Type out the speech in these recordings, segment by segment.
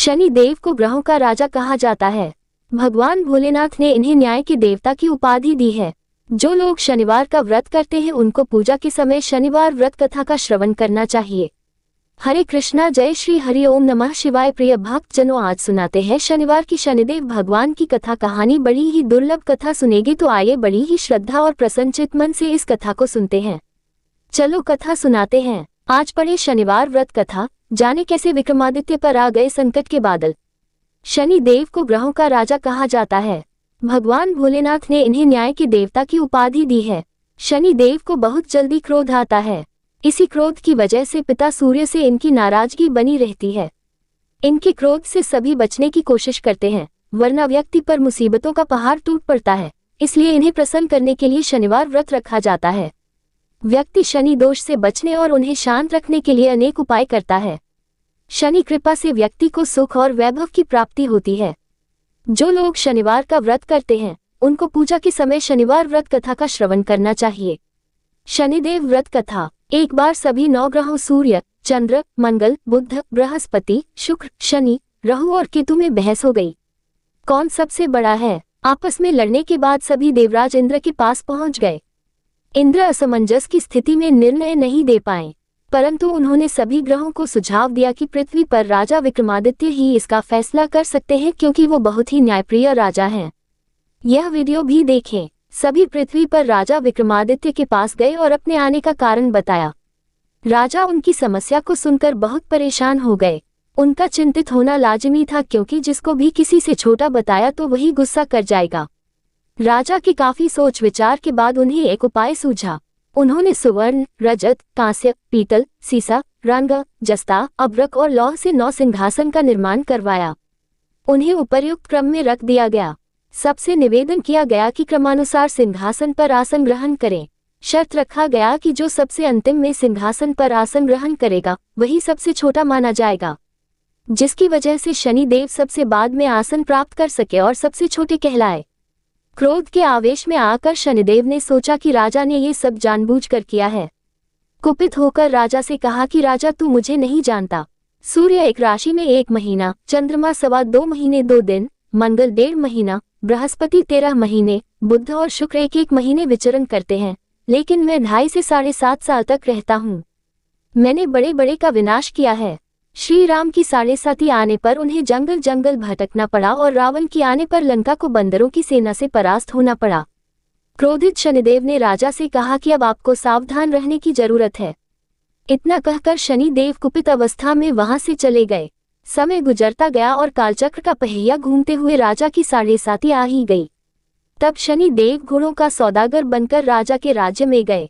शनि देव को ग्रहों का राजा कहा जाता है। भगवान भोलेनाथ ने इन्हें न्याय के देवता की उपाधि दी है। जो लोग शनिवार का व्रत करते हैं उनको पूजा के समय शनिवार व्रत कथा का श्रवण करना चाहिए। हरे कृष्णा, जय श्री हरि ओम नमः शिवाय। प्रिय भक्त जनों, आज सुनाते हैं शनिवार की शनिदेव भगवान की कथा। कहानी बड़ी ही दुर्लभ कथा सुनेगी, तो आइए बड़ी ही श्रद्धा और प्रसन्नचित्त मन से इस कथा को सुनते हैं। चलो कथा सुनाते हैं। आज पढ़े शनिवार व्रत कथा। जाने कैसे विक्रमादित्य पर आ गए संकट के बादल। शनि देव को ग्रहों का राजा कहा जाता है। भगवान भोलेनाथ ने इन्हें न्याय के देवता की उपाधि दी है। शनि देव को बहुत जल्दी क्रोध आता है। इसी क्रोध की वजह से पिता सूर्य से इनकी नाराजगी बनी रहती है। इनके क्रोध से सभी बचने की कोशिश करते हैं, वरना व्यक्ति पर मुसीबतों का पहाड़ टूट पड़ता है। इसलिए इन्हें प्रसन्न करने के लिए शनिवार व्रत रखा जाता है। व्यक्ति शनि दोष से बचने और उन्हें शांत रखने के लिए अनेक उपाय करता है। शनि कृपा से व्यक्ति को सुख और वैभव की प्राप्ति होती है। जो लोग शनिवार का व्रत करते हैं उनको पूजा के समय शनिवार व्रत कथा का श्रवण करना चाहिए। शनिदेव व्रत कथा। एक बार सभी 9 ग्रहों सूर्य, चंद्र, मंगल, बुध, बृहस्पति, शुक्र, शनि, राहु और केतु में बहस हो गई। कौन सबसे बड़ा है? आपस में लड़ने के बाद सभी देवराज इंद्र के पास पहुंच गए। इंद्र असमंजस की स्थिति में निर्णय नहीं दे पाए, परंतु उन्होंने सभी ग्रहों को सुझाव दिया कि पृथ्वी पर राजा विक्रमादित्य ही इसका फैसला कर सकते हैं, क्योंकि वो बहुत ही न्यायप्रिय राजा हैं। यह वीडियो भी देखें। सभी पृथ्वी पर राजा विक्रमादित्य के पास गए और अपने आने का कारण बताया। राजा उनकी समस्या को सुनकर बहुत परेशान हो गए। उनका चिंतित होना लाजिमी था, क्योंकि जिसको भी किसी से छोटा बताया तो वही गुस्सा कर जाएगा। राजा की काफी सोच विचार के बाद उन्हें एक उपाय सूझा। उन्होंने सुवर्ण, रजत, कांस्य, पीतल, सीसा, रंग, जस्ता, अभ्रक और लौह से 9 सिंहासन का निर्माण करवाया। उन्हें उपर्युक्त क्रम में रख दिया गया। सबसे निवेदन किया गया कि क्रमानुसार सिंहासन पर आसन ग्रहण करें। शर्त रखा गया कि जो सबसे अंतिम में सिंहासन पर आसन ग्रहण करेगा वही सबसे छोटा माना जाएगा, जिसकी वजह से शनि देव सबसे बाद में आसन प्राप्त कर सके और सबसे छोटे कहलाए। क्रोध के आवेश में आकर शनिदेव ने सोचा कि राजा ने ये सब जानबूझकर किया है। कुपित होकर राजा से कहा कि राजा, तू मुझे नहीं जानता। सूर्य एक राशि में 1 महीना, चंद्रमा 2.25 महीने 2 दिन, मंगल 1.5 महीना, बृहस्पति 13 महीने, बुध और शुक्र 1-1 महीने विचरण करते हैं, लेकिन मैं 2.5 से 7.5 साल तक रहता हूँ। मैंने बड़े बड़े का विनाश किया है। श्री राम की 7.5 आने पर उन्हें जंगल जंगल भटकना पड़ा और रावण की आने पर लंका को बंदरों की सेना से परास्त होना पड़ा। क्रोधित शनिदेव ने राजा से कहा कि अब आपको सावधान रहने की जरूरत है। इतना कहकर शनि देव कुपित अवस्था में वहां से चले गए। समय गुजरता गया और कालचक्र का पहिया घूमते हुए राजा की 7.5 आ ही गई। तब शनि देव घोड़ों का सौदागर बनकर राजा के राज्य में गए।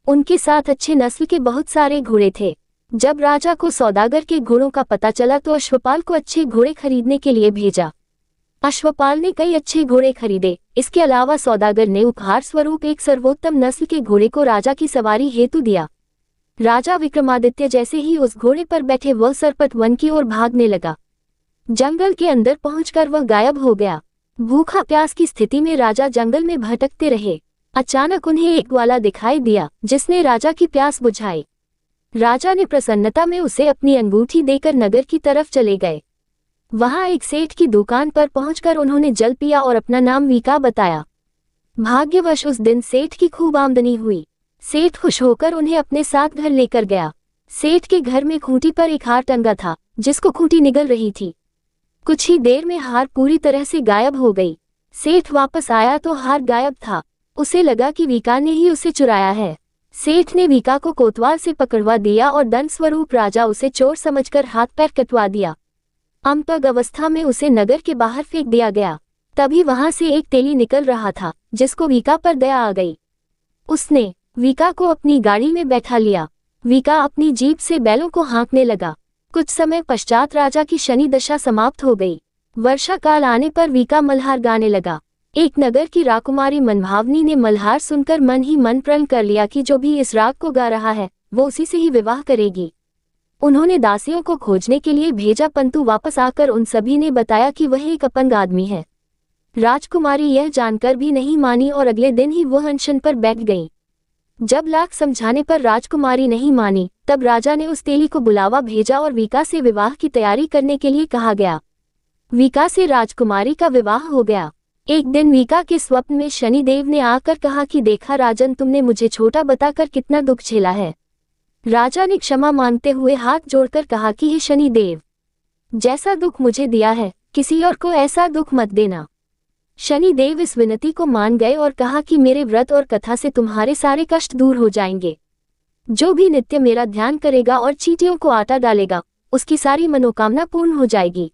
उनके साथ अच्छे नस्ल के बहुत सारे घोड़े थे। जब राजा को सौदागर के घोड़ों का पता चला तो अश्वपाल को अच्छे घोड़े खरीदने के लिए भेजा। अश्वपाल ने कई अच्छे घोड़े खरीदे। इसके अलावा सौदागर ने उपहार स्वरूप एक सर्वोत्तम नस्ल के घोड़े को राजा की सवारी हेतु दिया। राजा विक्रमादित्य जैसे ही उस घोड़े पर बैठे वह सरपट वन की ओर भागने लगा। जंगल के अंदर पहुंचकर वह गायब हो गया। भूखा प्यास की स्थिति में राजा जंगल में भटकते रहे। अचानक उन्हें एक ग्वाला दिखाई दिया, जिसने राजा की प्यास बुझाई। राजा ने प्रसन्नता में उसे अपनी अंगूठी देकर नगर की तरफ चले गए। वहां एक सेठ की दुकान पर पहुंचकर उन्होंने जल पिया और अपना नाम वीका बताया। भाग्यवश उस दिन सेठ की खूब आमदनी हुई। सेठ खुश होकर उन्हें अपने साथ घर लेकर गया। सेठ के घर में खूंटी पर एक हार टंगा था, जिसको खूंटी निगल रही थी। कुछ ही देर में हार पूरी तरह से गायब हो गई। सेठ वापस आया तो हार गायब था। उसे लगा कि वीका ने ही उसे चुराया है। सेठ ने वीका को कोतवाल से पकड़वा दिया और दंड स्वरूप राजा उसे चोर समझकर हाथ पैर कटवा दिया। अंतग अवस्था में उसे नगर के बाहर फेंक दिया गया। तभी वहां से एक तेली निकल रहा था, जिसको वीका पर दया आ गई। उसने वीका को अपनी गाड़ी में बैठा लिया। वीका अपनी जीप से बैलों को हाँकने लगा। कुछ समय पश्चात राजा की शनि दशा समाप्त हो गई। वर्षा काल आने पर वीका मल्हार गाने लगा। एक नगर की राकुमारी मनभावनी ने मल्हार सुनकर मन ही मन प्रण कर लिया कि जो भी इस राग को गा रहा है वो उसी से ही विवाह करेगी। उन्होंने दासियों को खोजने के लिए भेजा, परंतु वापस आकर उन सभी ने बताया कि वह एक अपंग आदमी है। राजकुमारी यह जानकर भी नहीं मानी और अगले दिन ही वह अनशन पर बैठ गई। जब लाख समझाने पर राजकुमारी नहीं मानी तब राजा ने उस तेली को बुलावा भेजा और वीका से विवाह की तैयारी करने के लिए कहा गया। वीका से राजकुमारी का विवाह हो गया। एक दिन वीका के स्वप्न में शनिदेव ने आकर कहा कि देखा राजन, तुमने मुझे छोटा बताकर कितना दुख झेला है। राजा ने क्षमा मांगते हुए हाथ जोड़कर कहा कि हे शनिदेव, जैसा दुख मुझे दिया है किसी और को ऐसा दुख मत देना। शनिदेव इस विनती को मान गए और कहा कि मेरे व्रत और कथा से तुम्हारे सारे कष्ट दूर हो जाएंगे। जो भी नित्य मेरा ध्यान करेगा और चींटियों को आटा डालेगा, उसकी सारी मनोकामना पूर्ण हो जाएगी।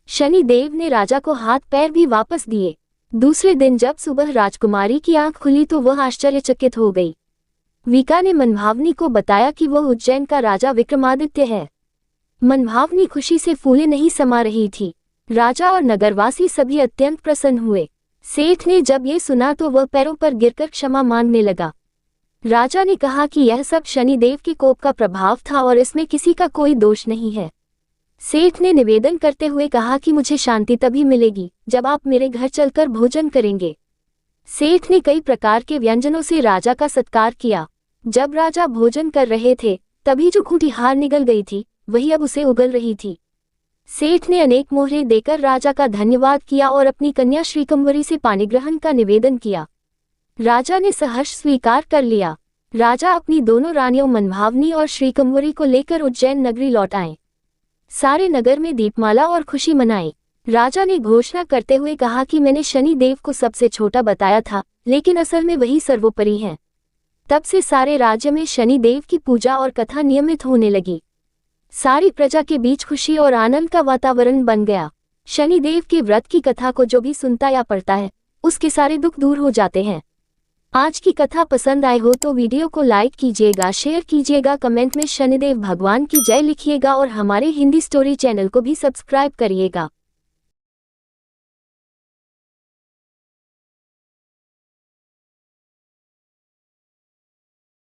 शनिदेव ने राजा को हाथ पैर भी वापस दिए। दूसरे दिन जब सुबह राजकुमारी की आंख खुली तो वह आश्चर्यचकित हो गई। वीका ने मनभावनी को बताया कि वह उज्जैन का राजा विक्रमादित्य है। मनभावनी खुशी से फूले नहीं समा रही थी। राजा और नगरवासी सभी अत्यंत प्रसन्न हुए। सेठ ने जब ये सुना तो वह पैरों पर गिरकर क्षमा मांगने लगा। राजा ने कहा कि यह सब शनिदेव के कोप का प्रभाव था और इसमें किसी का कोई दोष नहीं है। सेठ ने निवेदन करते हुए कहा कि मुझे शांति तभी मिलेगी जब आप मेरे घर चलकर भोजन करेंगे। सेठ ने कई प्रकार के व्यंजनों से राजा का सत्कार किया। जब राजा भोजन कर रहे थे तभी जो खूंटी हार निगल गई थी वही अब उसे उगल रही थी। सेठ ने अनेक मोहरें देकर राजा का धन्यवाद किया और अपनी कन्या श्रीकंवरी से पानी ग्रहण का निवेदन किया। राजा ने सहर्ष स्वीकार कर लिया। राजा अपनी दोनों रानियों मनभावनी और श्रीकंवरी को लेकर उज्जैन नगरी लौट आए। सारे नगर में दीपमाला और खुशी मनाई। राजा ने घोषणा करते हुए कहा कि मैंने शनिदेव को सबसे छोटा बताया था, लेकिन असल में वही सर्वोपरि हैं। तब से सारे राज्य में शनिदेव की पूजा और कथा नियमित होने लगी। सारी प्रजा के बीच खुशी और आनंद का वातावरण बन गया। शनिदेव के व्रत की कथा को जो भी सुनता या पढ़ता है उसके सारे दुख दूर हो जाते हैं। आज की कथा पसंद आए हो तो वीडियो को लाइक कीजिएगा, शेयर कीजिएगा, कमेंट में शनिदेव भगवान की जय लिखिएगा और हमारे हिंदी स्टोरी चैनल को भी सब्सक्राइब करिएगा।